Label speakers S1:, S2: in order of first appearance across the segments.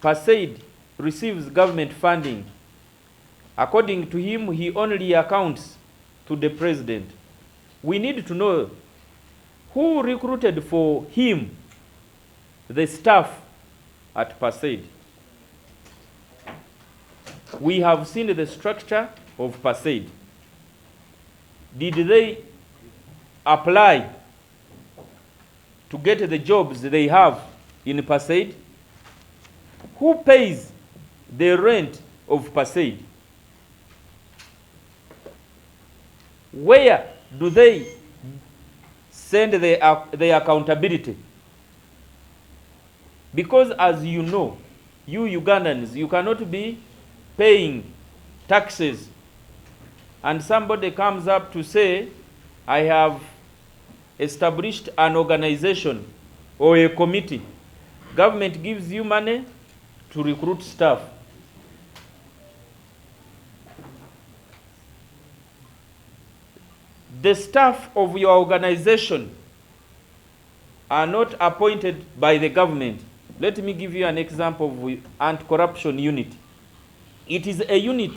S1: PACEID receives government funding. According to him, he only accounts to the president. We need to know who recruited for him the staff at PACEID. We have seen the structure of PACEID. Did they apply to get the jobs they have in PACEID? Who pays the rent of PACEID? Where do they send their accountability? Because as you know, you Ugandans, you cannot be paying taxes and somebody comes up to say, I have established an organization or a committee. Government gives you money to recruit staff. The staff of your organization are not appointed by the government. Let me give you an example of anti-corruption unit. It is a unit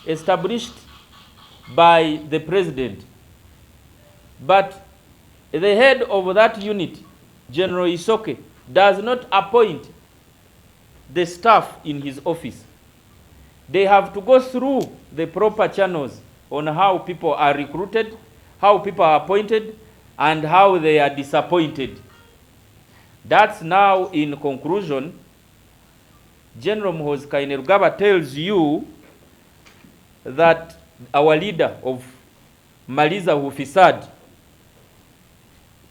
S1: established by the president. But the head of that unit, General Isoke, does not appoint the staff in his office. They have to go through the proper channels on how people are recruited, how people are appointed, and how they are disappointed. That's now, in conclusion, General Muhoozi Kainerugaba tells you that our leader of Maliza Ufisad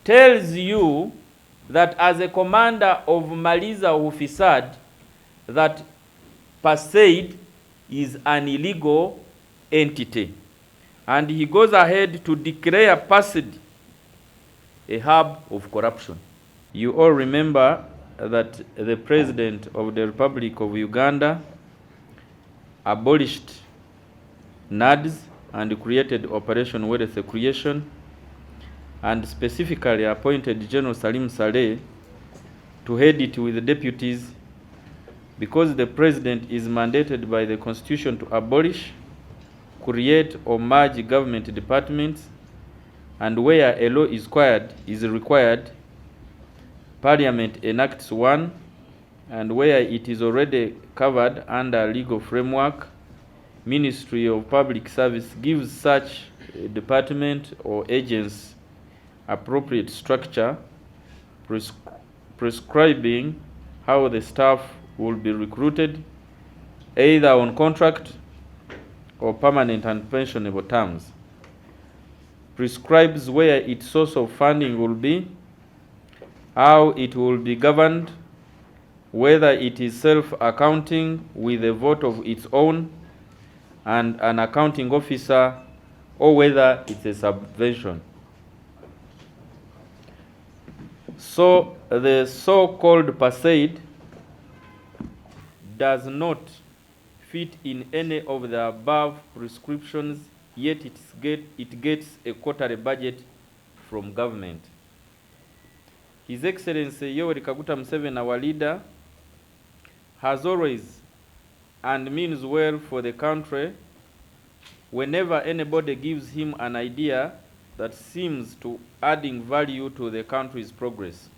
S1: tells you that as a commander of Maliza Ufisad, that PACEID is an illegal entity. And he goes ahead to declare PACEID a hub of corruption. You all remember that the President of the Republic of Uganda abolished NADS and created Operation Wealth Creation, and specifically appointed General Salim Saleh to head it with the deputies, because the President is mandated by the Constitution to abolish, create or merge government departments, and where a law is required, Parliament enacts one, and where it is already covered under legal framework, Ministry of Public Service gives such a department or agency appropriate structure, prescribing how the staff will be recruited, either on contract or permanent and pensionable terms, prescribes where its source of funding will be, how it will be governed, whether it is self-accounting with a vote of its own and an accounting officer, or whether it's a subvention. So the so-called PACEID does not fit in any of the above prescriptions, yet it gets a quarterly budget from government. His Excellency Yoweri Kaguta Museveni, our leader, has always and means well for the country whenever anybody gives him an idea that seems to adding value to the country's progress.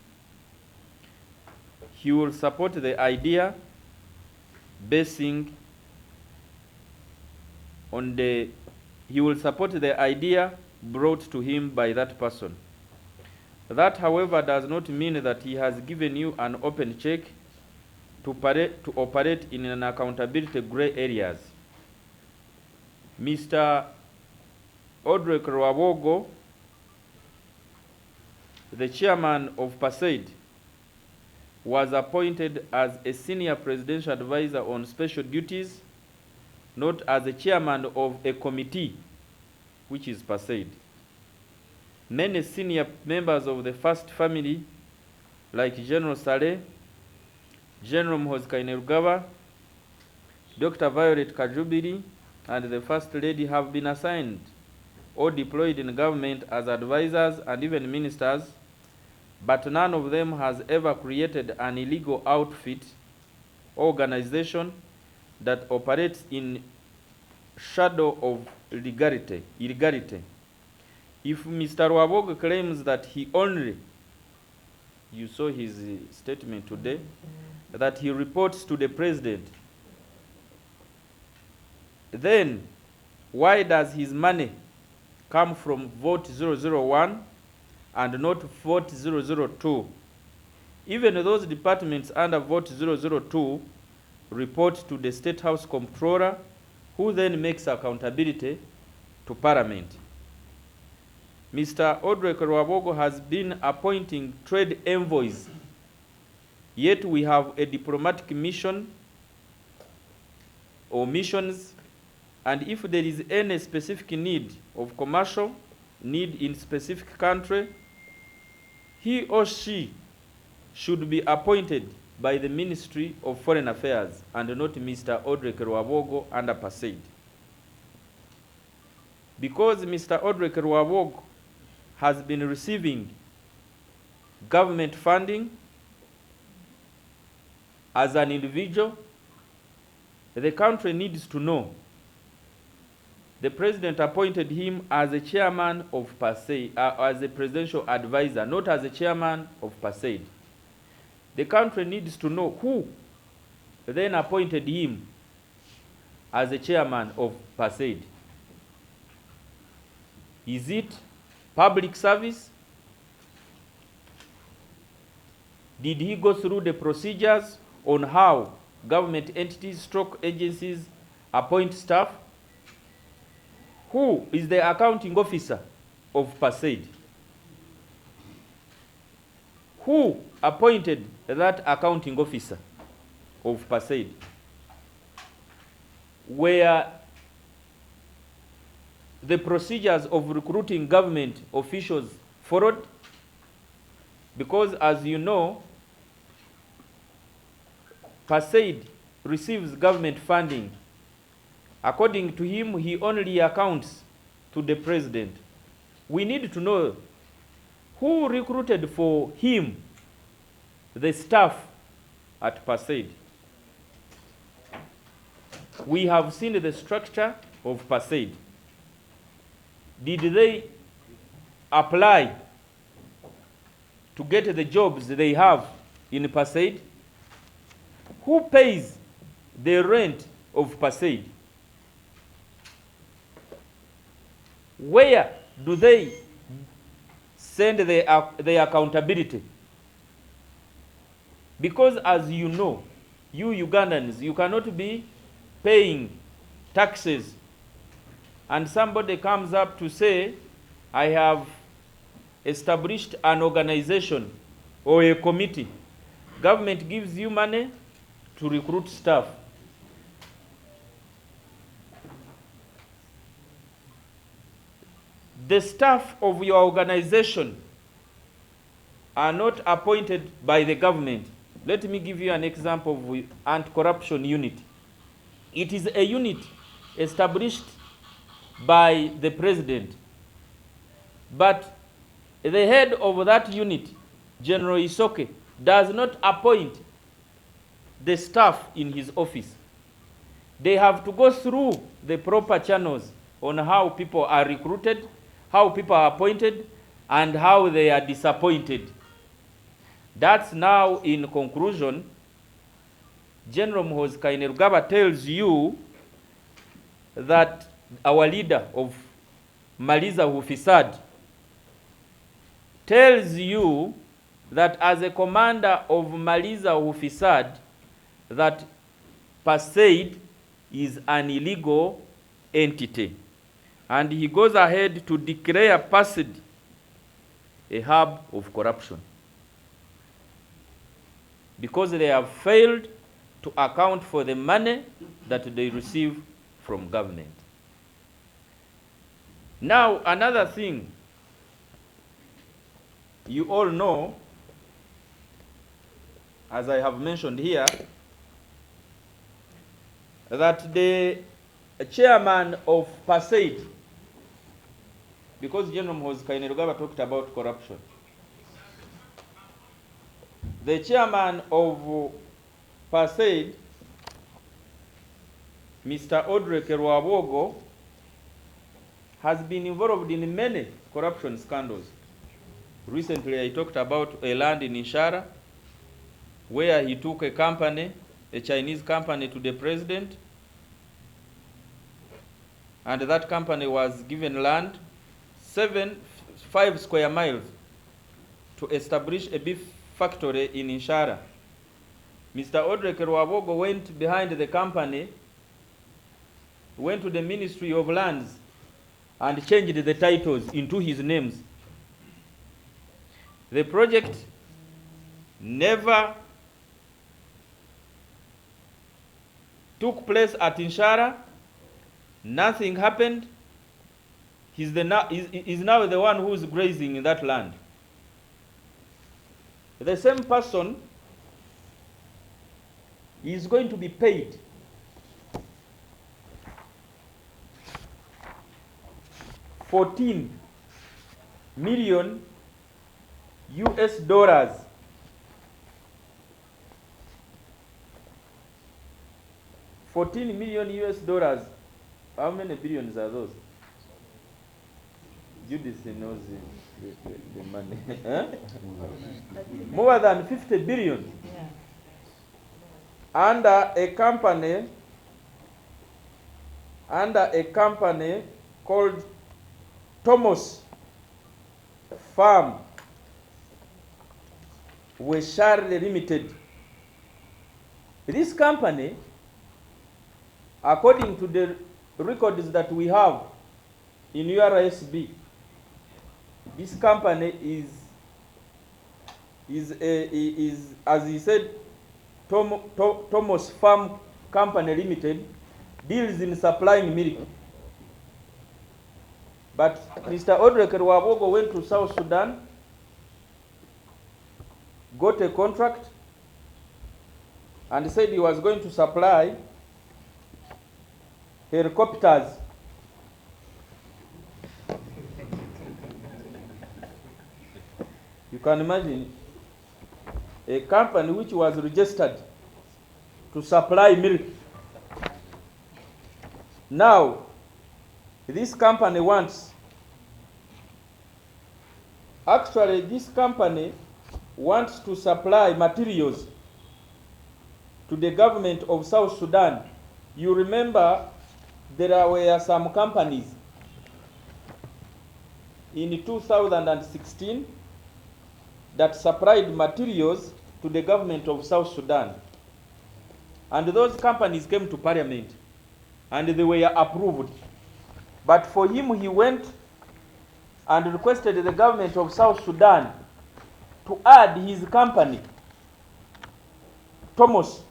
S1: He will support the idea basing on he will support the idea brought to him by that person. That, however, does not mean that he has given you an open check to operate in an accountability gray areas. Mr. Rwabwogo, the chairman of PACEID, was appointed as a senior presidential advisor on special duties, not as a chairman of a committee, which is PACEID. Many senior members of the first family, like General Saleh, General Muhoozi Kainerugaba, Dr. Violet Kajubiri, and the First Lady, have been assigned or deployed in government as advisors and even ministers, but none of them has ever created an illegal outfit organization that operates in shadow of illegality. If Mr. Rwabwogo claims that he only, you saw his statement today, that he reports to the president, then why does his money come from vote 001 and not vote 002? Even those departments under vote 002 report to the State House Comptroller, who then makes accountability to Parliament. Mr. Rwabwogo has been appointing trade envoys, yet we have a diplomatic mission or missions, and if there is any specific need of commercial need in specific country, he or she should be appointed by the Ministry of Foreign Affairs and not Mr. Rwabwogo under PACEID. Because Mr. Rwabwogo has been receiving government funding as an individual, the country needs to know. The president appointed him as a chairman of PACEID, as a presidential advisor, not as a chairman of PACEID. The country needs to know who then appointed him as a chairman of PACEID. Is it public service? Did he go through the procedures on how government entities, stroke agencies appoint staff? Who is the accounting officer of PACEID? Who appointed that accounting officer of PACEID? Were the procedures of recruiting government officials followed? Because as you know, PACEID receives government funding. According to him, he only accounts to the president. We need to know who recruited for him the staff at PACEID. We have seen the structure of PACEID. Did they apply to get the jobs they have in PACEID? Who pays the rent of PACEID? Where do they send their accountability? Because as you know, you Ugandans, you cannot be paying taxes and somebody comes up to say, I have established an organization or a committee. Government gives you money to recruit staff. The staff of your organization are not appointed by the government. Let me give you an example of anti-corruption unit. It is a unit established by the president. But the head of that unit, General Isoke, does not appoint the staff in his office. They have to go through the proper channels on how people are recruited, how people are appointed, and how they are disappointed. That's now, in conclusion, General Muhoozi tells you that our leader of Maliza Ufisadi tells you that as a commander of Maliza Ufisadi, that PACEID is an illegal entity. And he goes ahead to declare PACEID a hub of corruption, because they have failed to account for the money that they receive from government. Now, another thing, you all know, as I have mentioned here, that the chairman of PACEID, because General Muhoozi talked about corruption, the chairman of PACEID Mr. Rwabwogo has been involved in many corruption scandals. Recently, I talked about a land in Inshara, where he took a company, a Chinese company, to the president, and that company was given land 5 square miles to establish a beef factory in Inshara. Mr. Rwabwogo went behind the company, went to the Ministry of Lands, and changed the titles into his names. The project never took place at Inshara. Nothing happened. He's now the one who is grazing in that land. The same person is going to be paid $14 million US. $14 million US. How many billions are those? Judith knows the money. Huh? More than 50 billion. Yeah. Under a company called Thomas Farm Weshare Limited. This company, according to the records that we have in URSB, this company is as he said, Thomas Farm Company Limited, deals in supplying milk. But Mr. Rwabwogo went to South Sudan, got a contract, and said he was going to supply helicopters. You can imagine a company which was registered to supply milk. Now, this company wants to supply materials to the government of South Sudan. You remember there were some companies in 2016 that supplied materials to the government of South Sudan. And those companies came to parliament and they were approved. But for him, he went and requested the government of South Sudan to add his company, Thomas,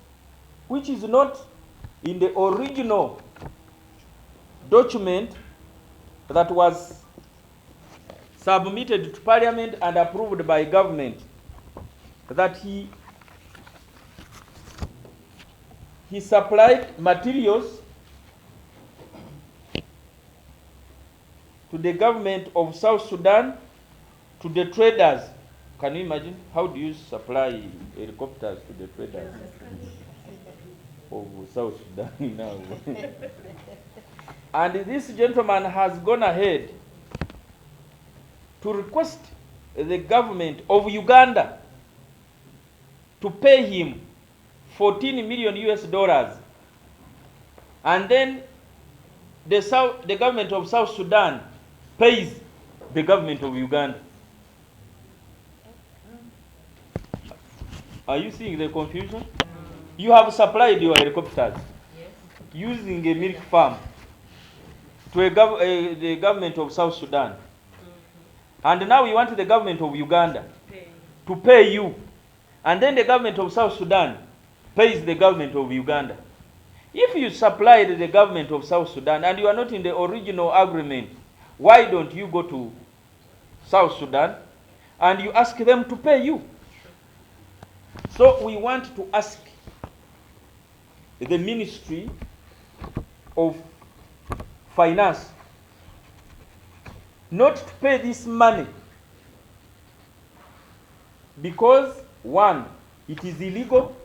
S1: which is not in the original document that was submitted to parliament and approved by government, that he supplied materials to the government of South Sudan, to the traders. Can you imagine? How do you supply helicopters to the traders of South Sudan now? And this gentleman has gone ahead to request the government of Uganda to pay him $14 million US. And then the government of South Sudan pays the government of Uganda. Are you seeing the confusion? You have supplied your helicopters using a milk farm to the government of South Sudan. And now you want the government of Uganda to pay you. And then the government of South Sudan pays the government of Uganda. If you supplied the government of South Sudan and you are not in the original agreement, why don't you go to South Sudan and you ask them to pay you? So we want to ask the Ministry of Finance not to pay this money because, one, it is illegal.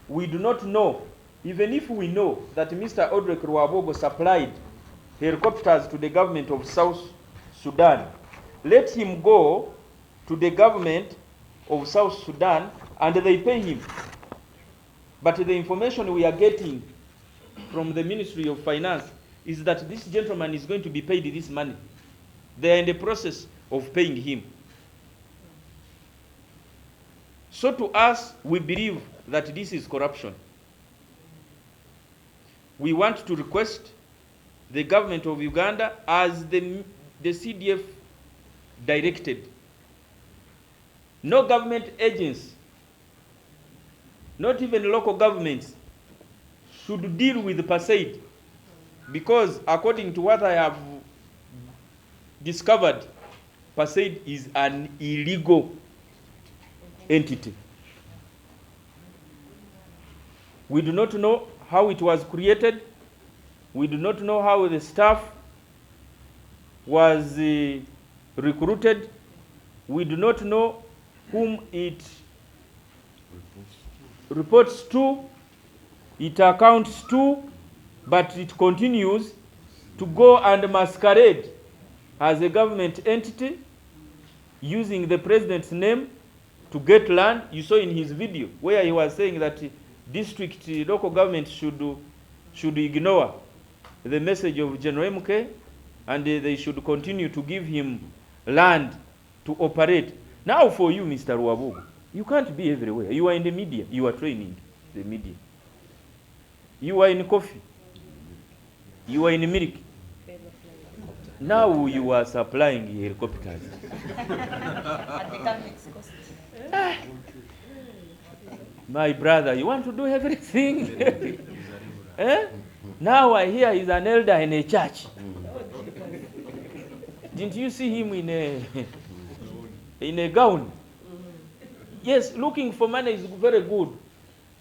S1: We do not know Even if we know that Mr. Rwabwogo supplied helicopters to the government of South Sudan, let him go to the government of South Sudan and they pay him. But the information we are getting from the Ministry of Finance is that this gentleman is going to be paid this money. They are in the process of paying him. So to us, we believe that this is corruption. We want to request the government of Uganda, as the CDF directed, no government agents, not even local governments, should deal with PACEID, because according to what I have discovered, PACEID is an illegal entity. We do not know how it was created. We do not know how the staff was recruited. We do not know whom it reports to, it accounts to, but it continues to go and masquerade as a government entity using the president's name to get land. You saw in his video where he was saying that district local government should ignore the message of General MK and they should continue to give him land to operate. Now for you, Mr. Rwabwogo, you can't be everywhere. You are in the media. You are training the media. You are in coffee. You are in milk. Now you are supplying helicopters. My brother, you want to do everything? Eh? Now I hear he's an elder in a church. Didn't you see him in a gown? Yes, looking for money is very good.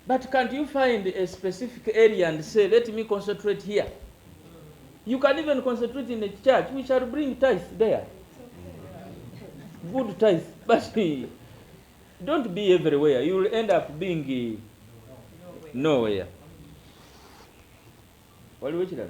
S1: But can't you find a specific area and say, let me concentrate here? You can even concentrate in a church. We shall bring tithes there. Good tithes. But don't be everywhere. You will end up being nowhere. What do you